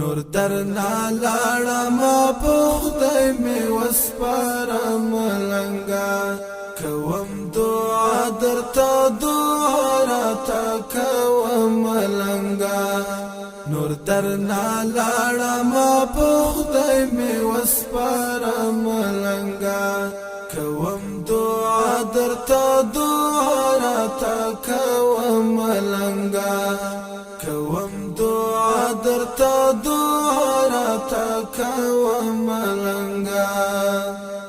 نور درنا لاړما په خدای می وسپارم ملنګا کوم دعا درته دعا راته کوم ملنګا نور درنا لاړما په خدای می وسپارم ملنګا کوم دعا درته دعا راته کوم ملنګا کوم دعا درته دعا راته کوم ملنګا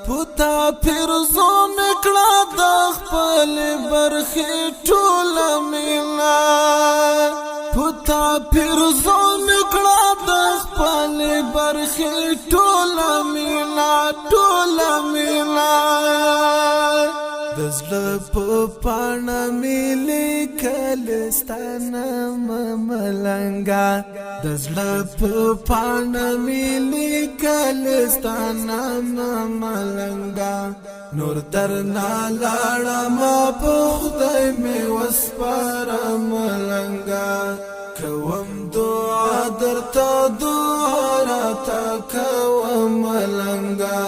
پتا پیر زو نکړه د خپل برخې ټول مینا پتا پیر زو نکړه د خپل برخې ټول مینا دزړه په پاڼه ملي کلستانه ملنګا دزړه په پاڼه ملي کلستانه ملنګا نور درنا لاړما په خدای می وسپارم ملنګا کوم دعا درته دعا راته کوم ملنګا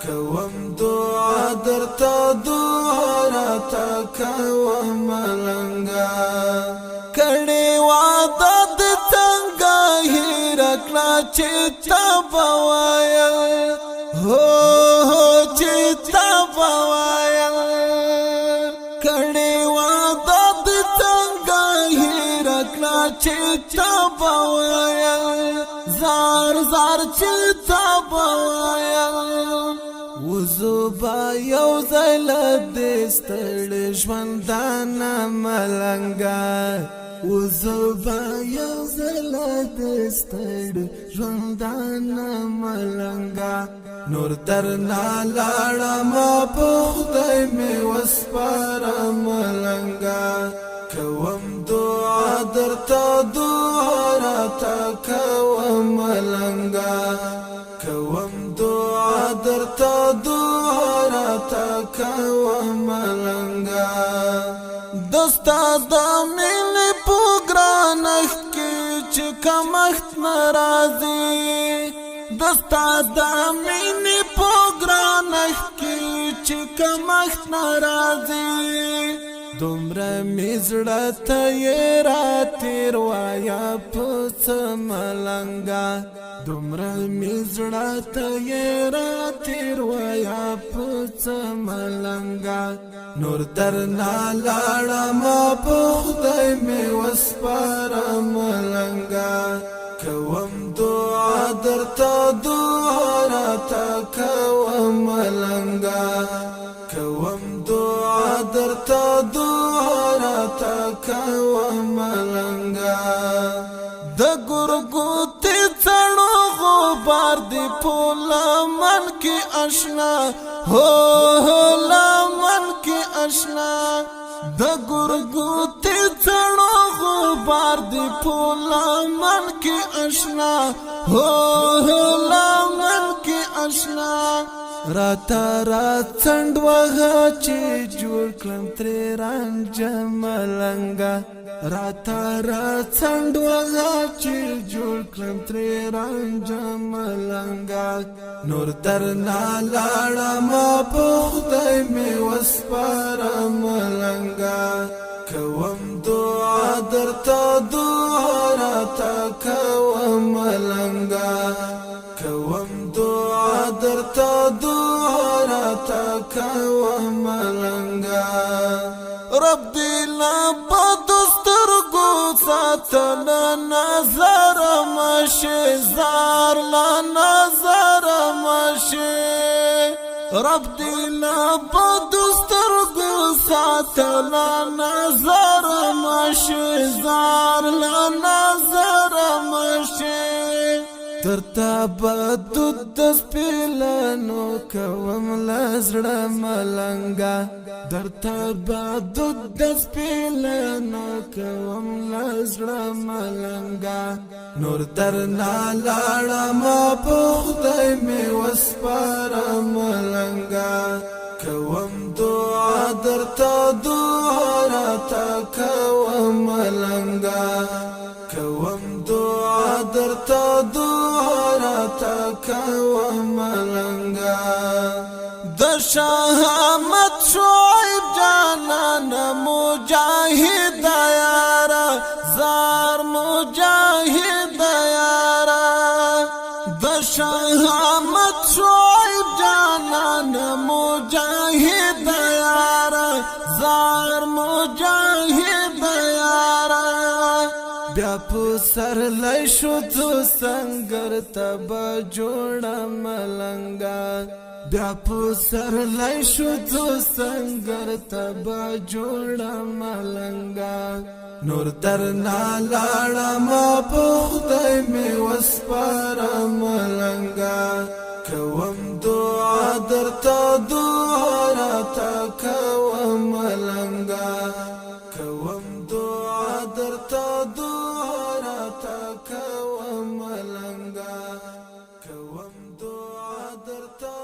کوم دعا درته دعا راته کوم ملنګا کړي وعده د څنګه هیر کړه چې تا بوایا هو چې تا بوایا کړي وعده د څنګه هیر کړه چې تا بوایا زار زار چې تا بوایا وزوبا یو زل دستړ ژوندانه ملنګا وزوبا یو زل دستړ ژوندانه ملنګا نور درنا لاړما په خدای می وسپارم ملنګا کوم دعا درته دعا راته کوم ملنګا کوم دعا درته دعا راته کوم ملنګا دستا د مینې په ګرانښت کې چې کمښت ناراضي دستا د مینې په ګرانښت کې چې کمښت ناراضي دومره میزړه ته یې راتېر وایا په څه ملنګا دومره میزړه ته یې راتېر وایا په څه ملنګا نور درنا لاړما په خدای می وسپارم ملنګا کوم دعا درته دعا راته کوم ملنګا کوم دعا درته دعا راته کوم ملنګا د ګورګوتې څړو غبار دی په لمن کې آشنا هو لمن کې آشنا د ګورګوتې څړو غبار دی په لمن کې آشنا هو لمن کې آشنا راتا رات څنډ وغه چې جوړ کړم ترې رانجه ملنګا راتا رات څنډ وغه چې جوړ کړم ترې رانجه ملنګا نور درنا لاړما په خدای می وسپارم ملنګا کوم دعا درته دعا راته کوم ملنګا کوم دعا درته دعا راته کوم ملنګا رب دې لا بدسترګو ساتل نظر مشه زار لا نظر مشه رب دې لا بدسترګو ساتل نظر مشه زار لا نظر مشه درتا بدود د سپیلانو کوم لزړه ملنګا درتا بدود د سپیلانو کوم لزړه ملنګا نور درنا لاړما په خدای می وسپارم ملنګا کوم دعا درته دعا راته کوم ملنګا کوم دعا در درته دعا راته کوه ملنګه د شاه احمد شعیب جانانه مجاهد یاره زار مجاهد یاره د شاه احمد شعیب جانانه مجاهد یاره زار مجاهد یاره بیا په سر لای شو تو سنگر تبا جوړه ملنګا بیا په سر لای شو تو سنگر تبا جوړه ملنګا نور درنا لاړه ما په خدای می وسپاره ملنګا کوم دعا درته دعا راته کوم ملنګا کوم دعا درته دعا راته کوم ملنګا کوم دعا درته